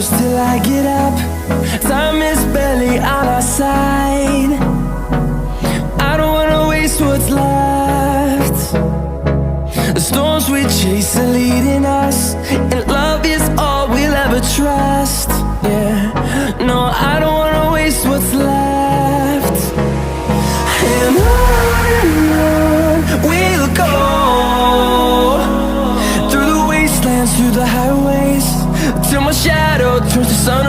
close till I get up. Time is barely on our side. I don't wanna waste what's left. The storms we chase are leading us, and love is all we'll ever trust. Yeah, no, I don't wanna waste what's left. And on we'll go, through the wastelands, through the highways, till my shadow turns to sun